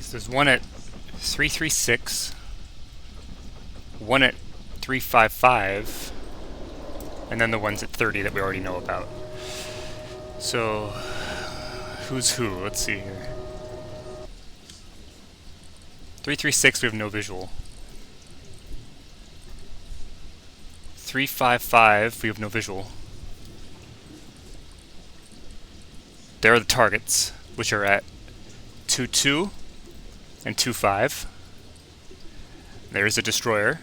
So there's one at 336, one at 355, and then the ones at 30 that we already know about. So, who's who? Let's see here. 336 we have no visual. 355 we have no visual. There are the targets, which are at 22 and 25. There's a destroyer.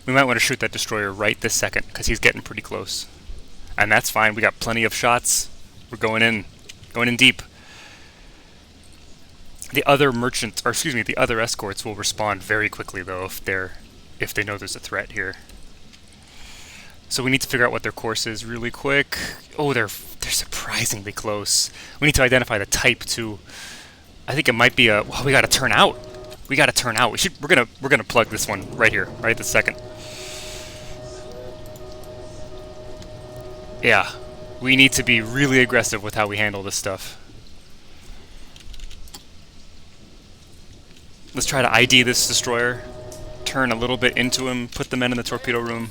We might want to shoot that destroyer right this second, because he's getting pretty close. And that's fine, we got plenty of shots. We're going in deep. The other merchants, or excuse me, the other escorts will respond very quickly though if they know there's a threat here. So we need to figure out what their course is really quick. Oh, they're surprisingly close. We need to identify the type too. I think it might be a. Well, we got to turn out. We got to turn out. We're gonna plug this one right here, right this second. Yeah, we need to be really aggressive with how we handle this stuff. Let's try to ID this destroyer. Turn a little bit into him. Put the men in the torpedo room.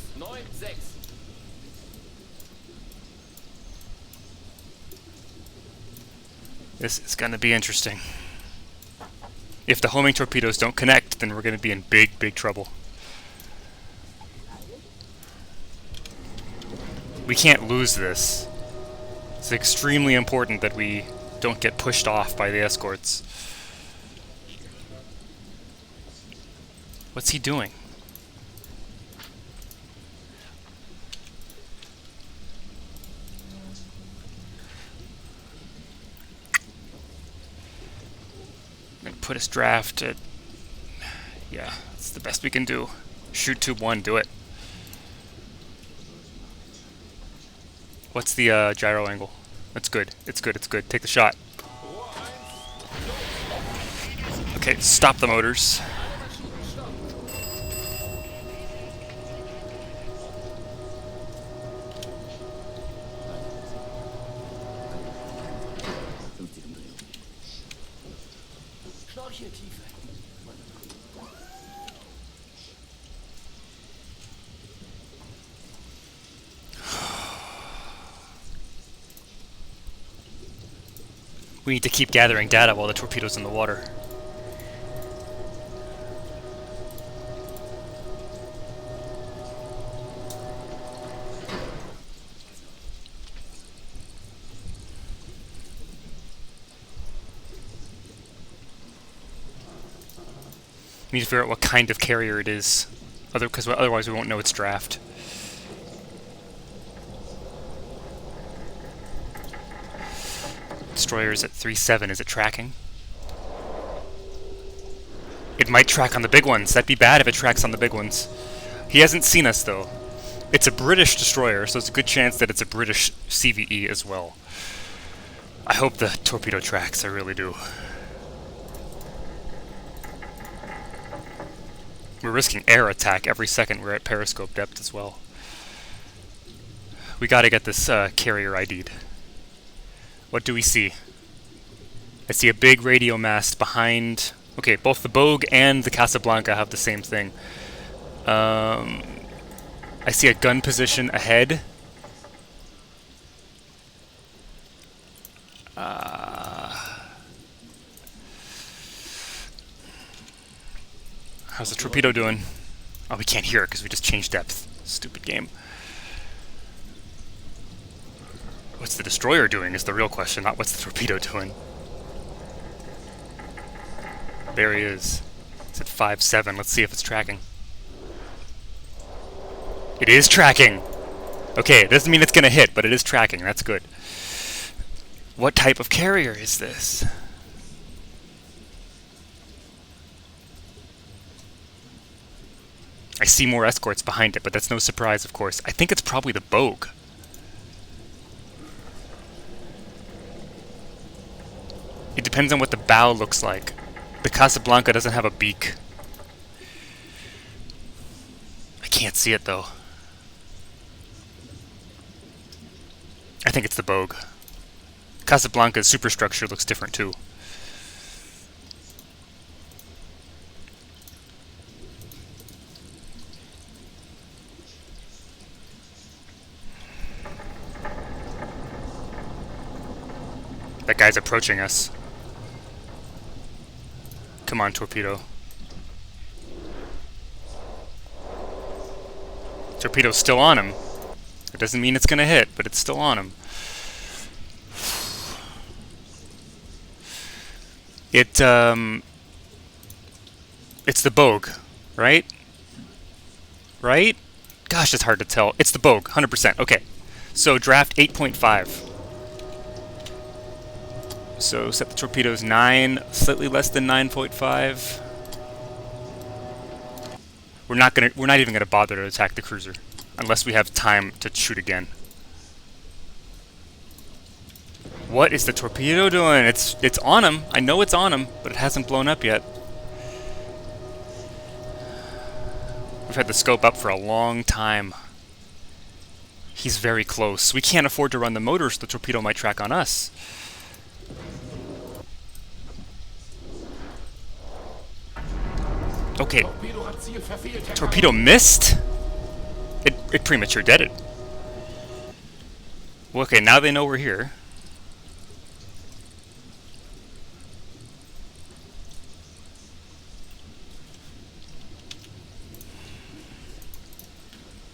This is going to be interesting. If the homing torpedoes don't connect, then we're going to be in big, big trouble. We can't lose this. It's extremely important that we don't get pushed off by the escorts. What's he doing? I'm gonna put his draft at... Yeah, that's the best we can do. Shoot tube 1, do it. What's the gyro angle? That's good. It's good. It's good. Take the shot. Okay, stop the motors. We need to keep gathering data while the torpedo's in the water. We need to figure out what kind of carrier it is, because otherwise we won't know its draft. Destroyer's at 3.7. Is it tracking? It might track on the big ones. That'd be bad if it tracks on the big ones. He hasn't seen us, though. It's a British destroyer, so it's a good chance that it's a British CVE as well. I hope the torpedo tracks, I really do. We're risking air attack every second we're at periscope depth as well. We gotta get this carrier ID'd. What do we see? I see a big radio mast behind... Okay, both the Bogue and the Casablanca have the same thing. I see a gun position ahead. How's the torpedo doing? Oh, we can't hear it because we just changed depth. Stupid game. What's the destroyer doing is the real question, not what's the torpedo doing. There he is. It's at 5.7. Let's see if it's tracking. It is tracking! Okay, it doesn't mean it's gonna hit, but it is tracking. That's good. What type of carrier is this? I see more escorts behind it, but that's no surprise, of course. I think it's probably the Bogue. It depends on what the bow looks like. The Casablanca doesn't have a beak. I can't see it, though. I think it's the Bogue. Casablanca's superstructure looks different, too. That guy's approaching us. Come on, torpedo. Torpedo's still on him. It doesn't mean it's gonna hit, but it's still on him. It's the Bogue, right? Right? Gosh, it's hard to tell. It's the Bogue, 100%. Okay. So draft 8.5. So set the torpedoes 9, slightly less than 9.5. We're not even gonna bother to attack the cruiser unless we have time to shoot again. What is the torpedo doing? It's on him. I know it's on him, but it hasn't blown up yet. We've had the scope up for a long time. He's very close. We can't afford to run the motors. The torpedo might track on us. Okay. Torpedo missed? It premature deaded. Well, okay, now they know we're here.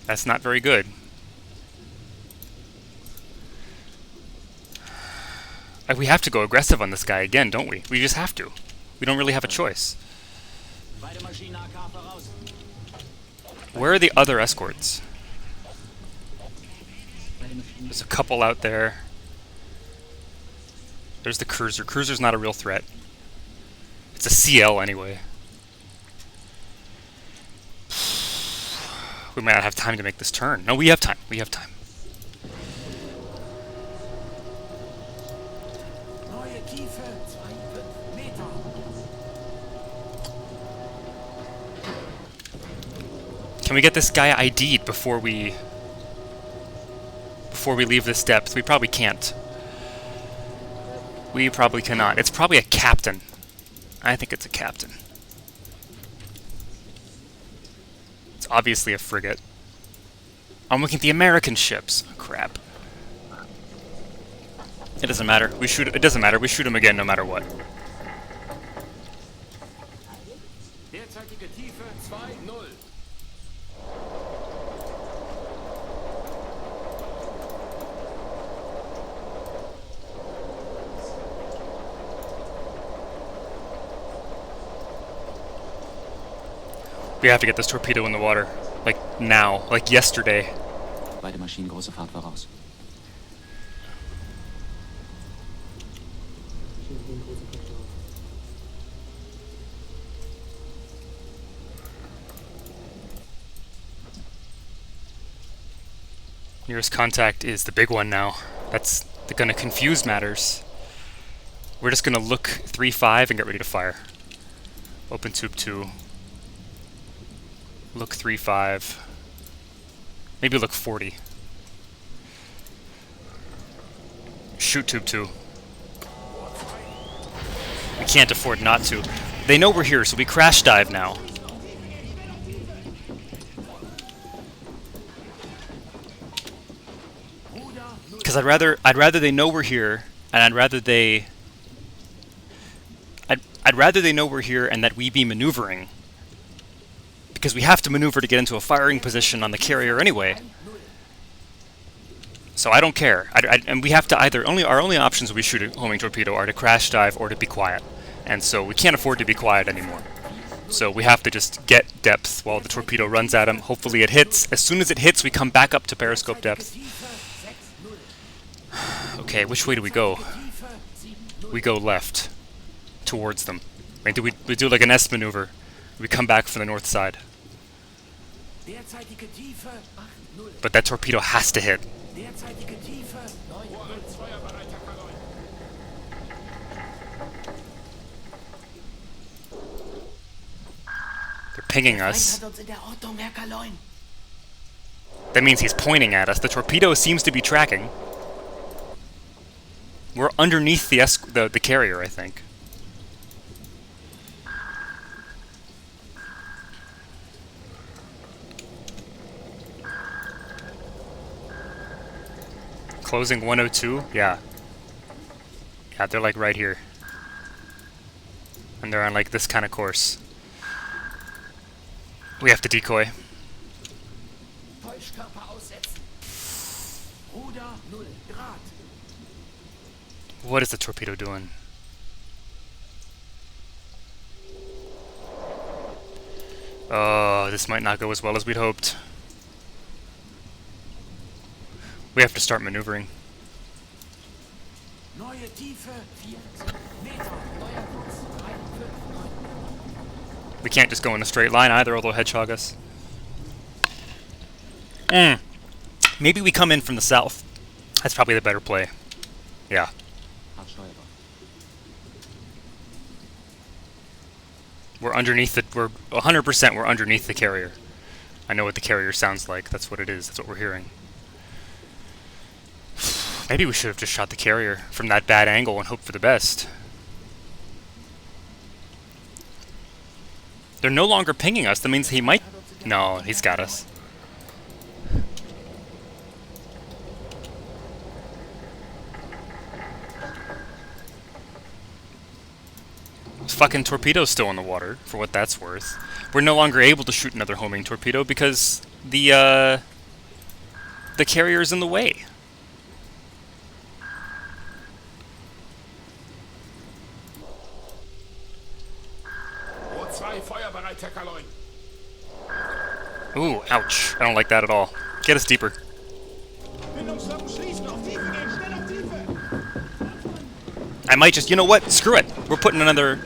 That's not very good. We have to go aggressive on this guy again, don't we? We just have to. We don't really have a choice. Where are the other escorts? There's a couple out there. There's the cruiser. Cruiser's not a real threat. It's a CL anyway. We might not have time to make this turn. No, we have time. We have time. Can we get this guy ID'd before we leave this depth? We probably can't. We probably cannot. It's probably a captain. I think it's a captain. It's obviously a frigate. I'm looking at the American ships. Oh, crap. It doesn't matter. It doesn't matter. We shoot him again no matter what. We have to get this torpedo in the water. Like now. Like yesterday. Beide Maschinen große Fahrt voraus. Nearest contact is the big one now. That's gonna confuse matters. We're just gonna look 3-5 and get ready to fire. Open tube 2. Look 3-5. Maybe look 40. Shoot tube 2. We can't afford not to. They know we're here, so we crash dive now. Because I'd rather they know we're here, and I'd rather they know we're here and that we be maneuvering. Because we have to maneuver to get into a firing position on the carrier anyway. So I don't care. And we have to either... Our only options when we shoot a homing torpedo are to crash dive or to be quiet. And so we can't afford to be quiet anymore. So we have to just get depth while the torpedo runs at him. Hopefully it hits. As soon as it hits, we come back up to periscope depth. Okay, which way do we go? We go left. Towards them. Right, we do like an S maneuver. We come back from the north side. But that torpedo has to hit. They're pinging us. That means he's pointing at us. The torpedo seems to be tracking. We're underneath the carrier, I think. Closing 102? Yeah. Yeah, they're like right here. And they're on like this kind of course. We have to decoy. What is the torpedo doing? Oh, this might not go as well as we'd hoped. We have to start maneuvering. We can't just go in a straight line either, although hedgehog us. Maybe we come in from the south. That's probably the better play. Yeah. We're underneath the... We're 100% we're underneath the carrier. I know what the carrier sounds like. That's what it is. That's what we're hearing. Maybe we should have just shot the carrier from that bad angle and hoped for the best. They're no longer pinging us. That means he might... No, he's got us. Fucking torpedo's still in the water, for what that's worth. We're no longer able to shoot another homing torpedo because the carrier's in the way. Ooh, ouch. I don't like that at all. Get us deeper. I might just... You know what? Screw it. We're putting another...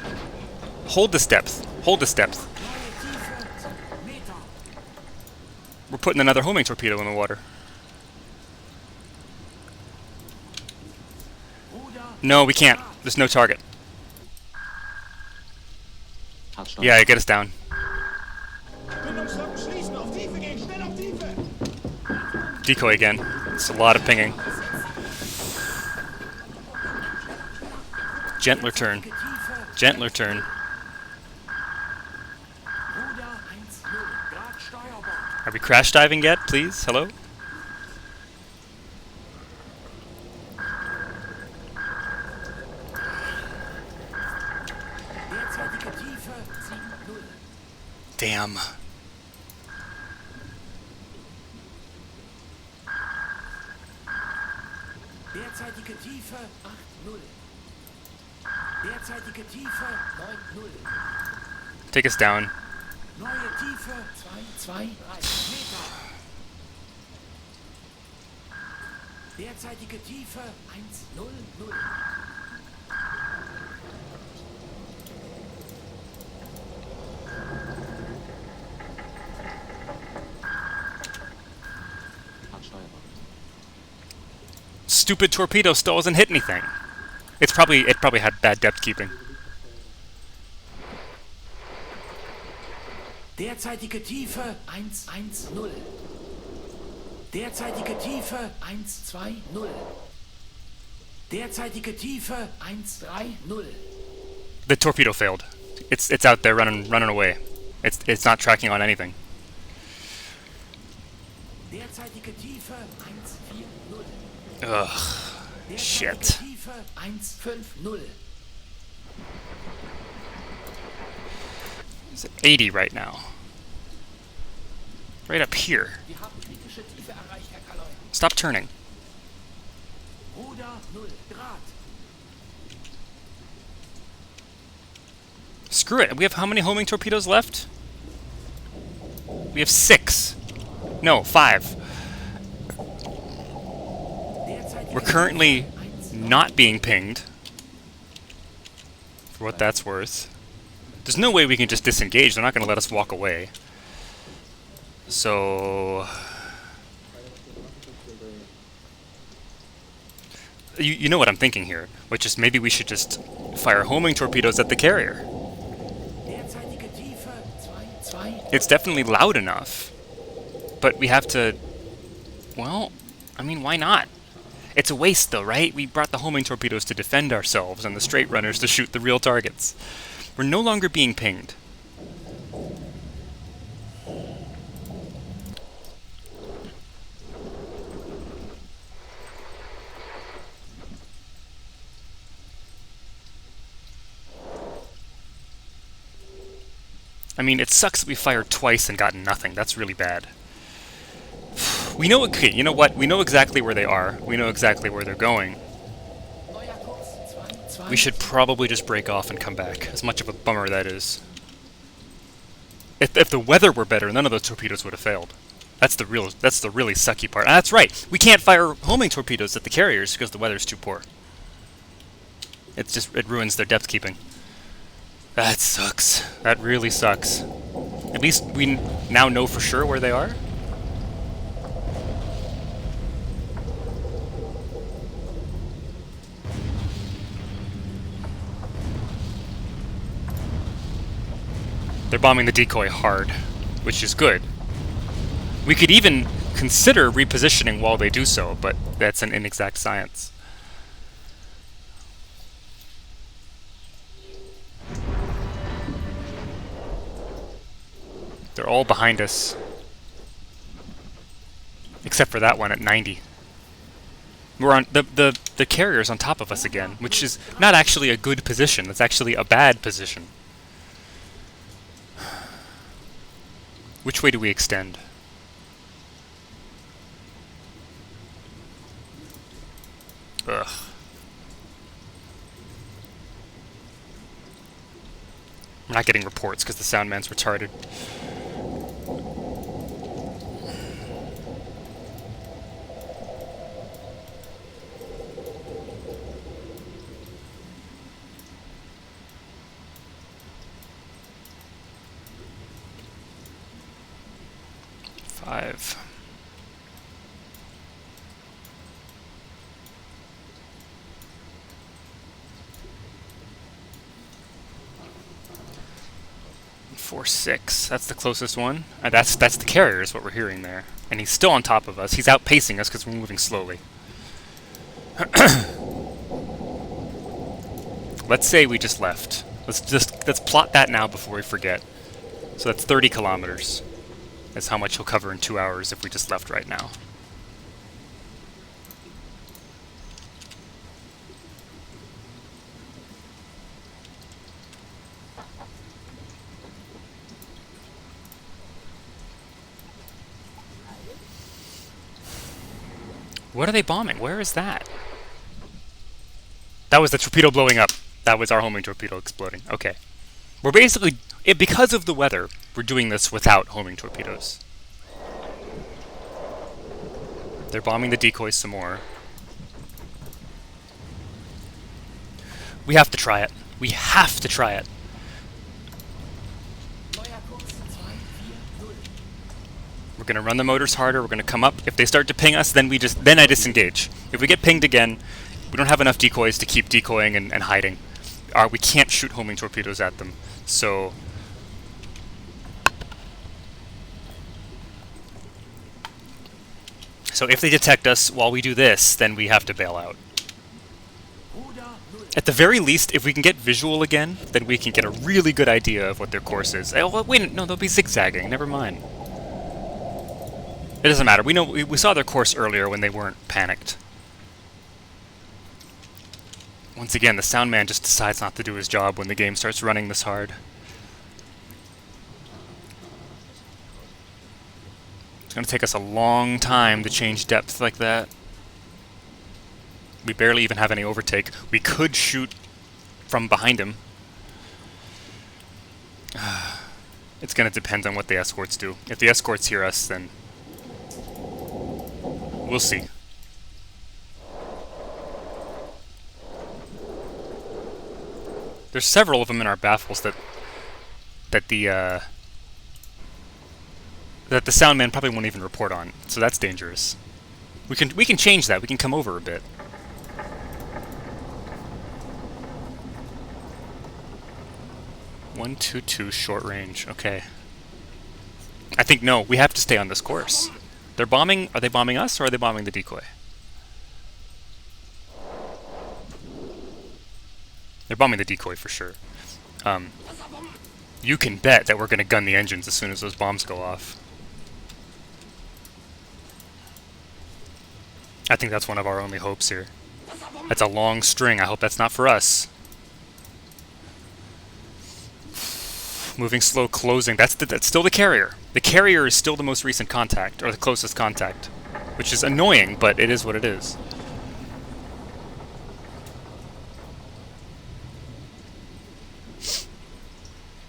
Hold this depth. Hold this depth. We're putting another homing torpedo in the water. No, we can't. There's no target. Yeah, get us down. Decoy again. It's a lot of pinging. Gentler turn. Gentler turn. Are we crash diving yet, please? Hello? Damn. Derzeitige Tiefe 8,0. Derzeitige Tiefe 9,0. Take us down. Neue Tiefe 2,3 Meter. Derzeitige Tiefe 1,0. Stupid torpedo still hasn't hit anything. It probably had bad depth keeping. Derzeitige Tiefe 1,10. Derzeitige Tiefe 1,20. Derzeitige Tiefe 1,30. The torpedo failed. It's out there running away. It's not tracking on anything. Derzeitige Tiefe 1,40. Ugh. Shit. Tiefe 1,50. It's at 80 right now. Right up here. Wir haben kritische Tiefe erreicht, Herr Kaloi. Stop turning. Ruder 0 Grad. Screw it. We have how many homing torpedoes left? We have 6. No, 5. We're currently not being pinged. For what that's worth. There's no way we can just disengage. They're not going to let us walk away. So... You know what I'm thinking here, which is maybe we should just fire homing torpedoes at the carrier. It's definitely loud enough, but we have to... Well, I mean, why not? It's a waste, though, right? We brought the homing torpedoes to defend ourselves and the straight runners to shoot the real targets. We're no longer being pinged. I mean, it sucks that we fired twice and got nothing. That's really bad. We know, okay, you know what? We know exactly where they are. We know exactly where they're going. We should probably just break off and come back, as much of a bummer that is. If the weather were better, none of those torpedoes would have failed. That's the really sucky part. That's right. We can't fire homing torpedoes at the carriers because the weather's too poor. It ruins their depth keeping. That sucks. That really sucks. At least we now know for sure where they are. They're bombing the decoy hard, which is good. We could even consider repositioning while they do so, but that's an inexact science. They're all behind us. Except for that one at 90. We're on the carrier's on top of us again, which is not actually a good position. It's actually a bad position. Which way do we extend? Ugh. I'm not getting reports because the sound man's retarded. Five. Four, 6. That's the closest one. That's the carrier is what we're hearing there. And he's still on top of us. He's outpacing us because we're moving slowly. Let's say we just left. Let's plot that now before we forget. So that's 30 kilometers. That's how much he'll cover in 2 hours if we just left right now. What are they bombing? Where is that? That was the torpedo blowing up. That was our homing torpedo exploding. Okay. We're basically, because of the weather, we're doing this without homing torpedoes. They're bombing the decoys some more. We have to try it. We have to try it. We're going to run the motors harder. We're going to come up. If they start to ping us, then I disengage. If we get pinged again, we don't have enough decoys to keep decoying and hiding. We can't shoot homing torpedoes at them. So if they detect us while we do this, then we have to bail out. At the very least, if we can get visual again, then we can get a really good idea of what their course is. Oh, wait, no, they'll be zigzagging. Never mind. It doesn't matter. We saw their course earlier when they weren't panicked. Once again, the sound man just decides not to do his job when the game starts running this hard. It's going to take us a long time to change depth like that. We barely even have any overtake. We could shoot from behind him. It's going to depend on what the escorts do. If the escorts hear us, then we'll see. There's several of them in our baffles that the sound man probably won't even report on. So that's dangerous. We can change that. We can come over a bit. One, 2, 2 short range. Okay. I think no. We have to stay on this course. They're bombing. Are they bombing us or are they bombing the decoy? They're bombing the decoy for sure. You can bet that we're going to gun the engines as soon as those bombs go off. I think that's one of our only hopes here. That's a long string. I hope that's not for us. Moving slow, closing. That's still the carrier. The carrier is still the most recent contact, or the closest contact. Which is annoying, but it is what it is.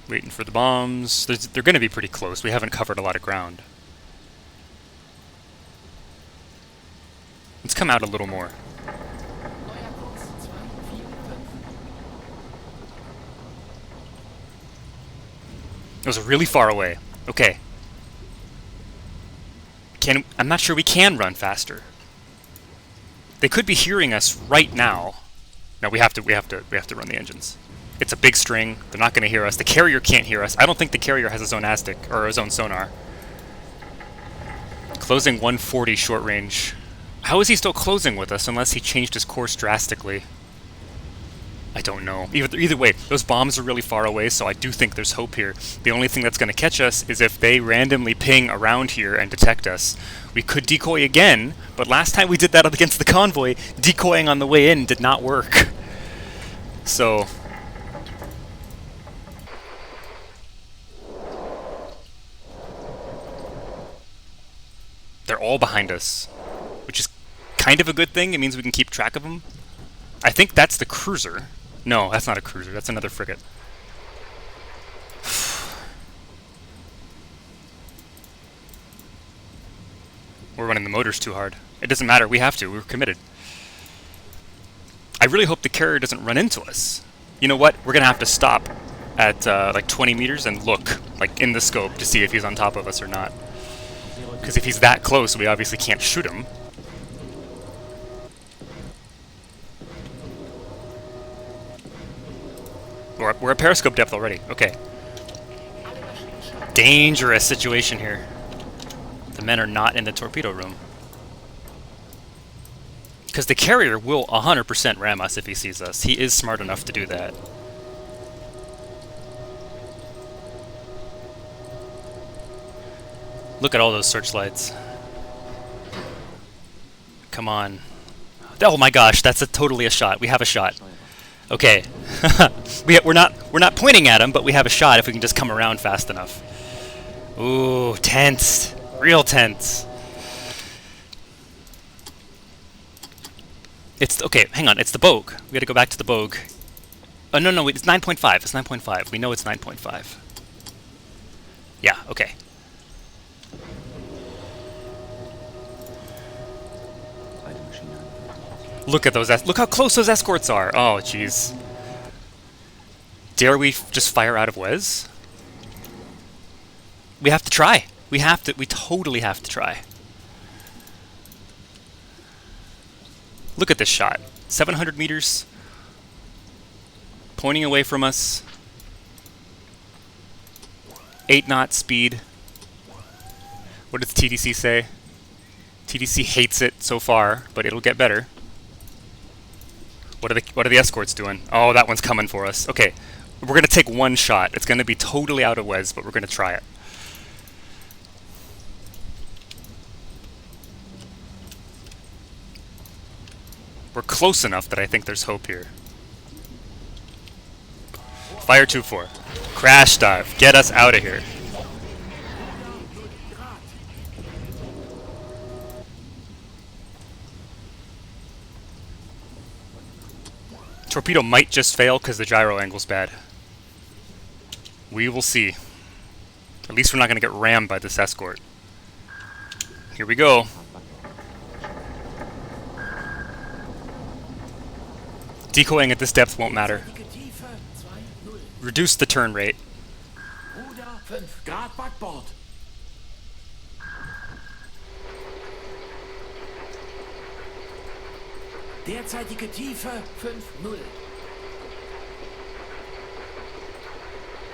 Waiting for the bombs. They're going to be pretty close. We haven't covered a lot of ground. Let's come out a little more. Neuer Kurs 245. Those are really far away. Okay. I'm not sure we can run faster. They could be hearing us right now. No, we have to run the engines. It's a big string. They're not going to hear us. The carrier can't hear us. I don't think the carrier has his own ASTIC or his own sonar. Closing 140 short range. How is he still closing with us unless he changed his course drastically? I don't know. Either way, those bombs are really far away, so I do think there's hope here. The only thing that's going to catch us is if they randomly ping around here and detect us. We could decoy again, but last time we did that against the convoy, decoying on the way in did not work. So... they're all behind us, which is kind of a good thing. It means we can keep track of them. I think that's the cruiser. No, that's not a cruiser. That's another frigate. We're running the motors too hard. It doesn't matter. We have to. We're committed. I really hope the carrier doesn't run into us. You know what? We're going to have to stop at like 20 meters and look like in the scope to see if he's on top of us or not. Because if he's that close, we obviously can't shoot him. We're at periscope depth already. Okay. Dangerous situation here. The men are not in the torpedo room. Because the carrier will 100% ram us if he sees us. He is smart enough to do that. Look at all those searchlights. Come on. Oh my gosh, that's totally a shot. We have a shot. Okay. we're not pointing at him, but we have a shot if we can just come around fast enough. Ooh, tense. Real tense. It's okay, hang on. It's the Bogue. We got to go back to the Bogue. Oh no, wait, it's 9.5. It's 9.5. We know it's 9.5. Yeah, okay. Look at those. Look how close those escorts are. Oh, jeez. Dare we just fire out of Wes? We have to try. We have to. We totally have to try. Look at this shot. 700 meters. Pointing away from us. 8 knot speed. What does TDC say? TDC hates it so far, but it'll get better. What are the escorts doing? Oh, that one's coming for us. Okay, we're gonna take one shot. It's gonna be totally out of Wes, but we're gonna try it. We're close enough that I think there's hope here. Fire 2-4. Crash dive. Get us out of here. Torpedo might just fail because the gyro angle's bad. We will see. At least we're not going to get rammed by this escort. Here we go. Decoying at this depth won't matter. Reduce the turn rate. Ruder 5 Grad Backbord. Derzeitige Tiefe 5,0.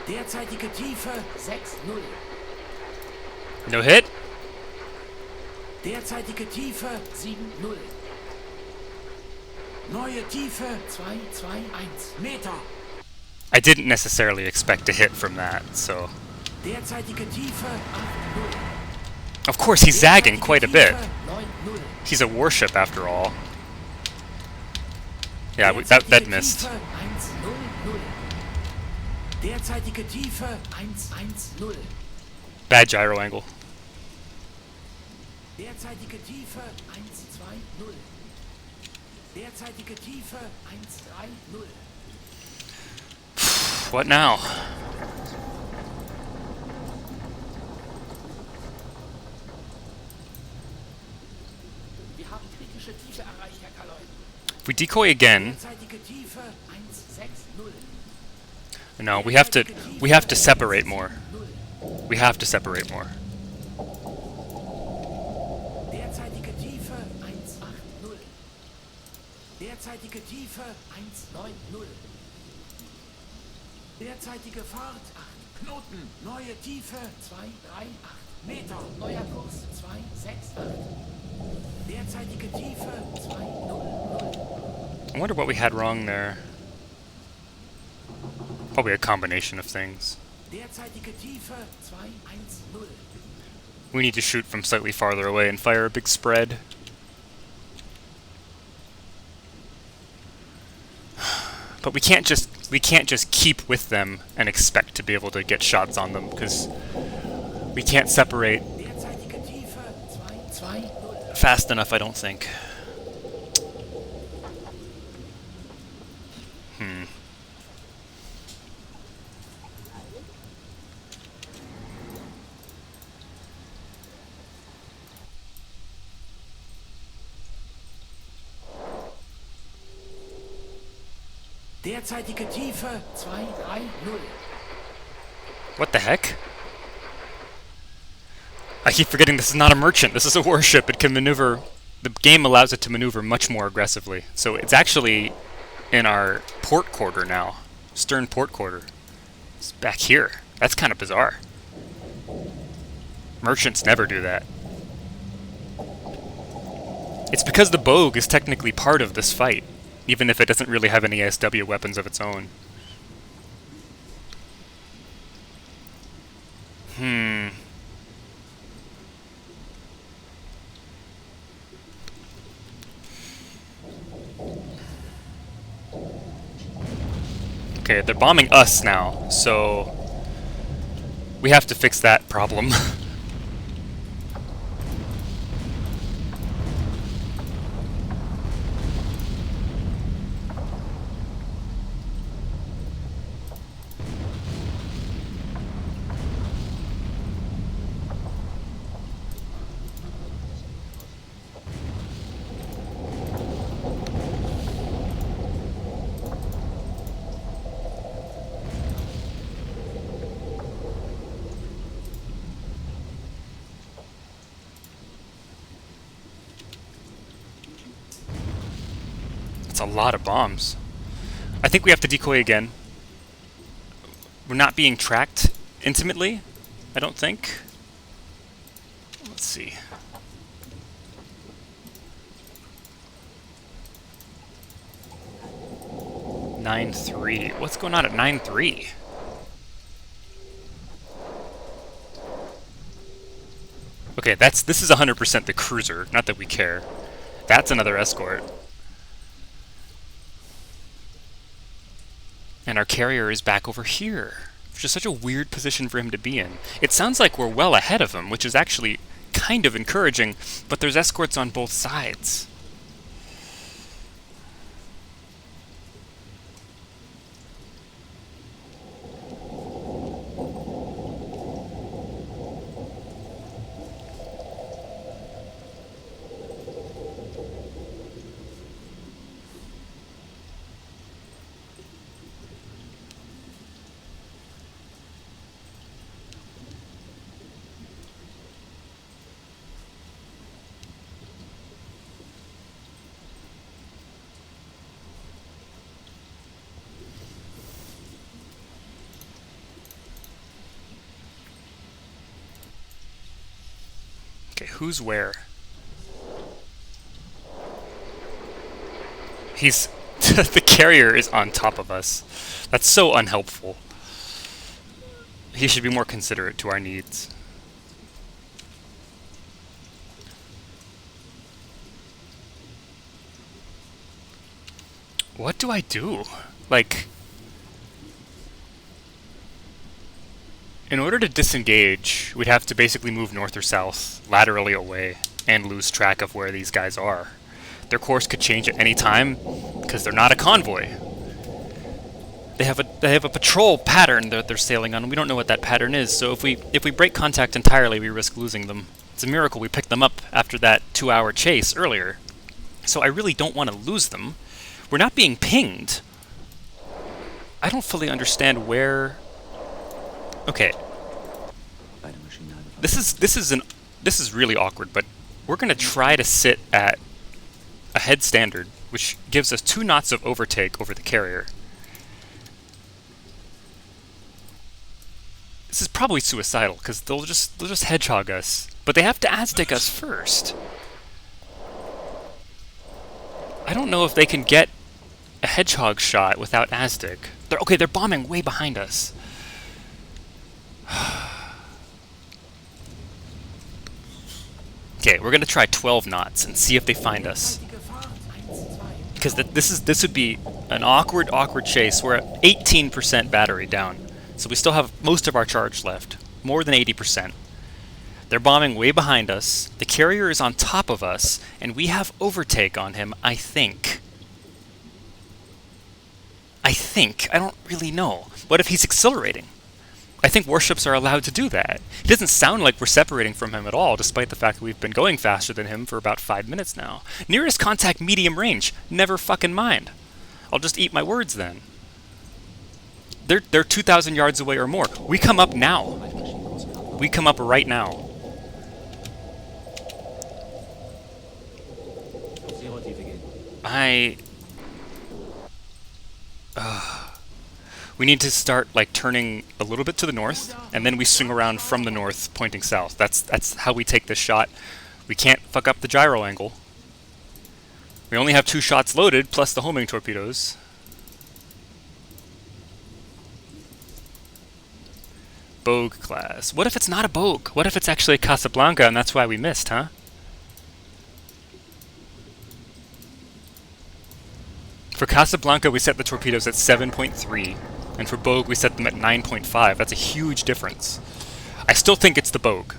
Derzeitige Tiefe 6,0. No hit? Derzeitige Tiefe 7,0. Neue Tiefe 2,2,1 Meter. I didn't necessarily expect a hit from that, so... Derzeitige Tiefe 8,0. Of course, he's zagging quite a bit. 9,0. He's a warship, after all. Yeah, that missed. Derzeitige Tiefe 110. Bad gyro angle. Derzeitige Tiefe 120. Derzeitige Tiefe 130. What now? Wir haben kritische Tiefe erreicht, Herr Kaloy. If we decoy again, Derzeitige Tiefe 160. no, we have to separate more. We have to separate more. Derzeitige Tiefe 180. Derzeitige Tiefe 190. Derzeitige Fahrt 8 Knoten. Neue Tiefe 238 Meter. Neuer Kurs 268. Derzeitige Tiefe 200. I wonder what we had wrong there. Probably a combination of things. Derzeitige Tiefe 210. We need to shoot from slightly farther away and fire a big spread. But we can't just keep with them and expect to be able to get shots on them, because we can't separate Derzeitige Tiefe 220. fast enough, I don't think. Derzeitige Tiefe 230. What the heck? I keep forgetting this is not a merchant, this is a warship. It can maneuver, the game allows it to maneuver much more aggressively. So it's actually in our port quarter now. Stern port quarter. It's back here. That's kind of bizarre. Merchants never do that. It's because the Bogue is technically part of this fight, even if it doesn't really have any ASW weapons of its own. Okay, they're bombing us now, so we have to fix that problem. It's a lot of bombs. I think we have to decoy again. We're not being tracked intimately, I don't think. Let's see. Nine 3. What's going on at 9-3? Okay, this is 100% the cruiser, not that we care. That's another escort. And our carrier is back over here, which is such a weird position for him to be in. It sounds like we're well ahead of him, which is actually kind of encouraging, but there's escorts on both sides. Okay, who's where? He's... the carrier is on top of us. That's so unhelpful. He should be more considerate to our needs. What do I do? Like... In order to disengage, we'd have to basically move north or south, laterally away, and lose track of where these guys are. Their course could change at any time, because they're not a convoy. They have a patrol pattern that they're sailing on, and we don't know what that pattern is, so if we break contact entirely, we risk losing them. It's a miracle we picked them up after that 2-hour chase earlier. So I really don't want to lose them. We're not being pinged. I don't fully understand where... Okay. This is really awkward, but we're going to try to sit at a head standard, which gives us 2 knots of overtake over the carrier. This is probably suicidal, because they'll just hedgehog us. But they have to Aztec us first. I don't know if they can get a hedgehog shot without Aztec. They're bombing way behind us. Okay, we're gonna try 12 knots and see if they find us. Because this would be an awkward chase. We're at 18% battery down, so we still have most of our charge left, more than 80%. They're bombing way behind us. The carrier is on top of us, and we have overtake on him, I think. I don't really know. What if he's accelerating? I think warships are allowed to do that. It doesn't sound like we're separating from him at all, despite the fact that we've been going faster than him for about 5 minutes now. Nearest contact medium range. Never fucking mind. I'll just eat my words then. They're 2,000 yards away or more. We come up now. We come up right now. We need to start like turning a little bit to the north, and then we swing around from the north, pointing south. That's how we take this shot. We can't fuck up the gyro angle. We only have 2 shots loaded, plus the homing torpedoes. Bogue class. What if it's not a Bogue? What if it's actually a Casablanca, and that's why we missed, huh? For Casablanca, we set the torpedoes at 7.3, and for Bogue, we set them at 9.5. That's a huge difference. I still think it's the Bogue.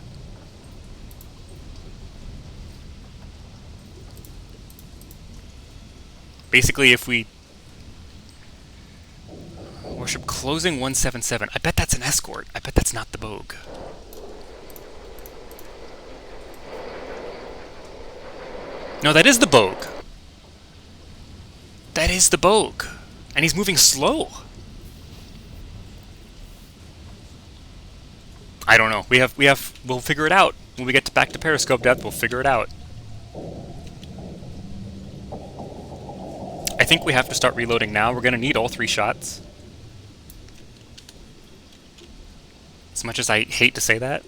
Basically, if we... Warship closing 177. I bet that's an escort. I bet that's not the Bogue. No, that is the Bogue. That is the Bogue. And he's moving slow. I don't know. We'll figure it out. When we get back to periscope depth, we'll figure it out. I think we have to start reloading now. We're going to need all 3 shots. As much as I hate to say that.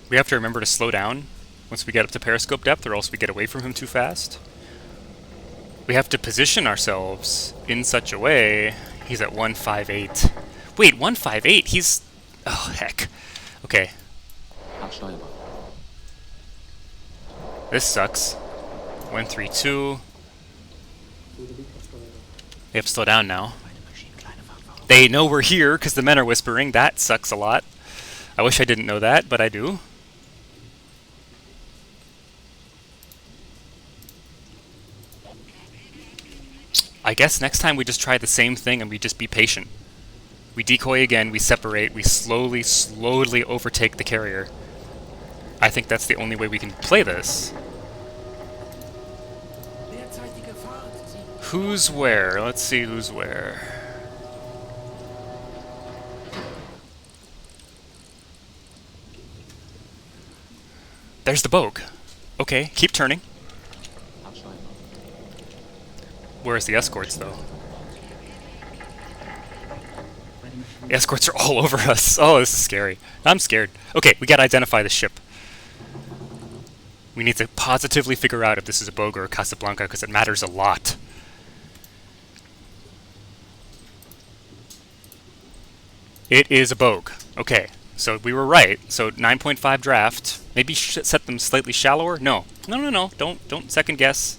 We have to remember to slow down once we get up to periscope depth, or else we get away from him too fast. We have to position ourselves in such a way... He's at 158. Wait, 158? He's... Oh, heck. Okay. This sucks. 132. We have to slow down now. They know we're here because the men are whispering. That sucks a lot. I wish I didn't know that, but I do. I guess next time we just try the same thing and we just be patient. We decoy again, we separate, we slowly overtake the carrier. I think that's the only way we can play this. Who's where? Let's see who's where. There's the Bogue. Okay, keep turning. Where's the escorts, though? The escorts are all over us. Oh, this is scary. I'm scared. Okay, we gotta identify the ship. We need to positively figure out if this is a Bogue or a Casablanca, because it matters a lot. It is a Bogue. Okay, so we were right. So 9.5 draft. Maybe set them slightly shallower? No. No. Don't second guess.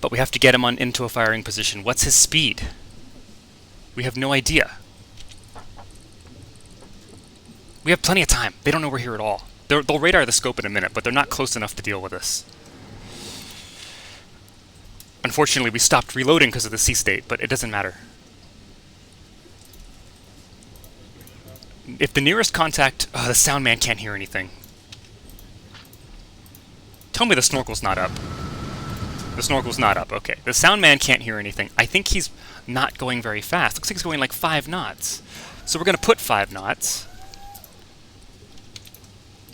But we have to get him into a firing position. What's his speed? We have no idea. We have plenty of time. They don't know we're here at all. They'll radar the scope in a minute, but they're not close enough to deal with us. Unfortunately, we stopped reloading because of the sea state, but it doesn't matter. If the nearest contact... the sound man can't hear anything. Tell me the snorkel's not up. The snorkel's not up, okay. The sound man can't hear anything. I think he's not going very fast. Looks like he's going like 5 knots. So we're going to put 5 knots.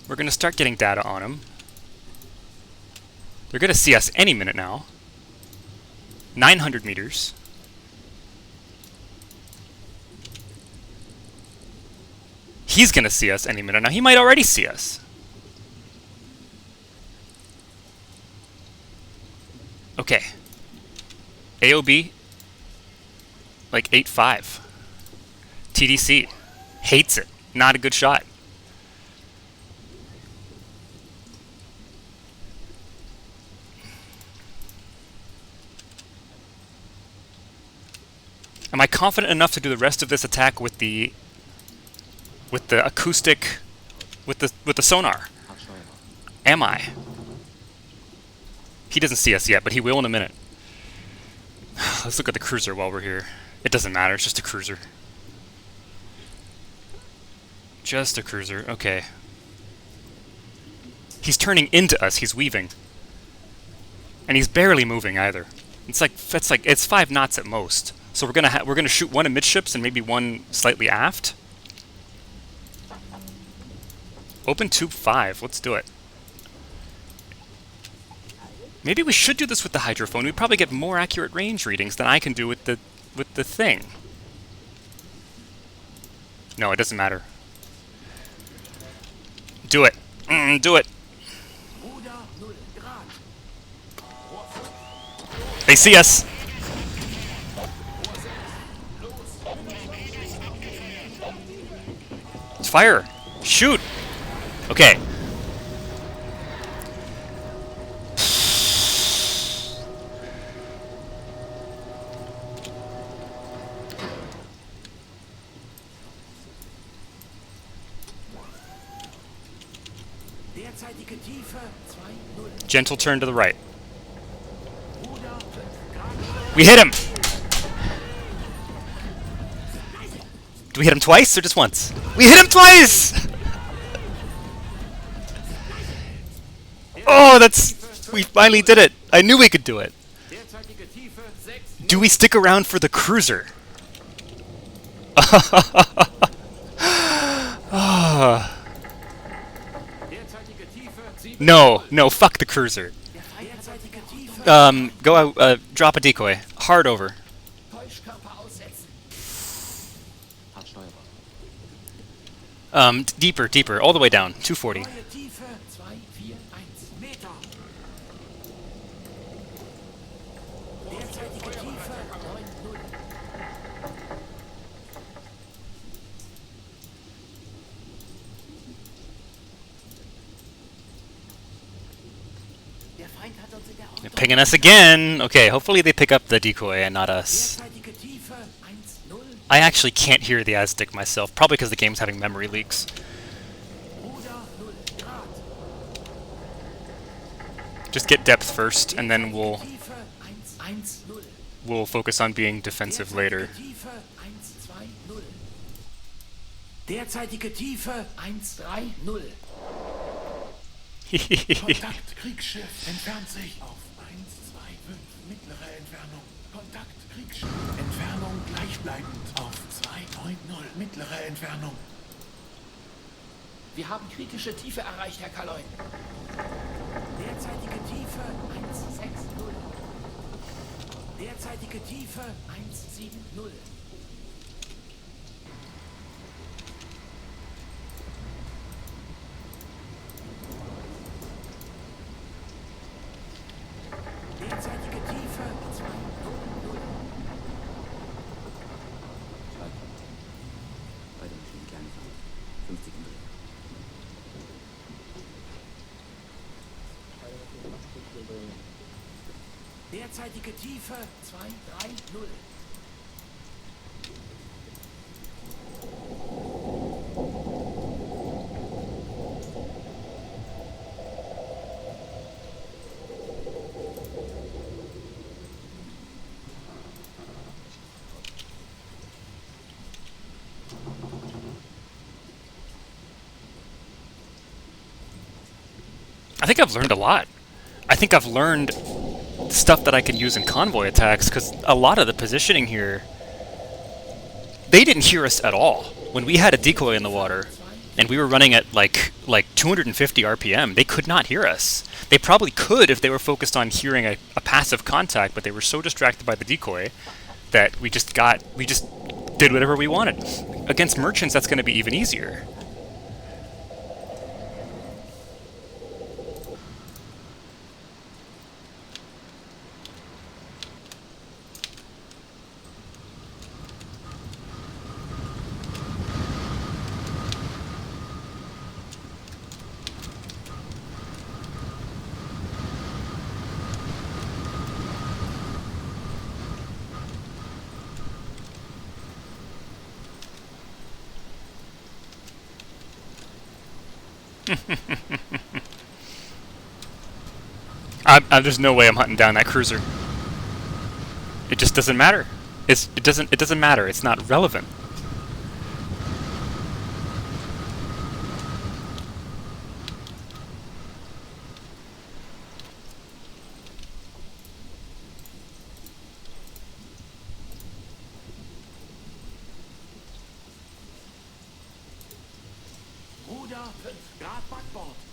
We're going to start getting data on him. They're going to see us any minute now. 900 meters. He's going to see us any minute now. He might already see us. Okay. AOB, like 8.5. TDC. Hates it. Not a good shot. Am I confident enough to do the rest of this attack with the acoustic, with the sonar? Am I? He doesn't see us yet, but he will in a minute. Let's look at the cruiser while we're here. It doesn't matter, it's just a cruiser. Just a cruiser, okay. He's turning into us, he's weaving. And he's barely moving either. It's 5 knots at most. So we're gonna shoot one amidships and maybe one slightly aft. Open tube 5, let's do it. Maybe we should do this with the hydrophone. We'd probably get more accurate range readings than I can do with the thing. No, it doesn't matter. Do it. Do it. They see us. Let's fire. Shoot. Okay. Gentle turn to the right. We hit him! Do we hit him twice or just once? We hit him twice! Oh, we finally did it! I knew we could do it. Do we stick around for the cruiser? No, fuck the cruiser. Drop a decoy. Hard over. Deeper, all the way down. 240. They're pinging us again! Okay, hopefully they pick up the decoy and not us. I actually can't hear the Aztec myself, probably because the game's having memory leaks. Just get depth first, and then we'll focus on being defensive later. Derzeitige Tiefe 130. Kontakt, Kriegsschiff, entfernt sich auf 125, mittlere Entfernung. Kontakt, Kriegsschiff, Entfernung gleichbleibend auf 290, mittlere Entfernung. Wir haben kritische Tiefe erreicht, Herr Kaloy. Derzeitige Tiefe 160. Derzeitige Tiefe 170. Derzeitige Tiefe 200. Bei der Maschine kleine Fahrt. 50 Umdrehungen. Derzeitige Tiefe 230. I think I've learned a lot. I think I've learned stuff that I can use in convoy attacks, because a lot of the positioning here, they didn't hear us at all. When we had a decoy in the water, and we were running at like 250 RPM, they could not hear us. They probably could if they were focused on hearing a passive contact, but they were so distracted by the decoy that we just did whatever we wanted. Against merchants, that's going to be even easier. There's no way I'm hunting down that cruiser. It just doesn't matter. It doesn't matter. It's not relevant. Ruder 5 Grad Backbord.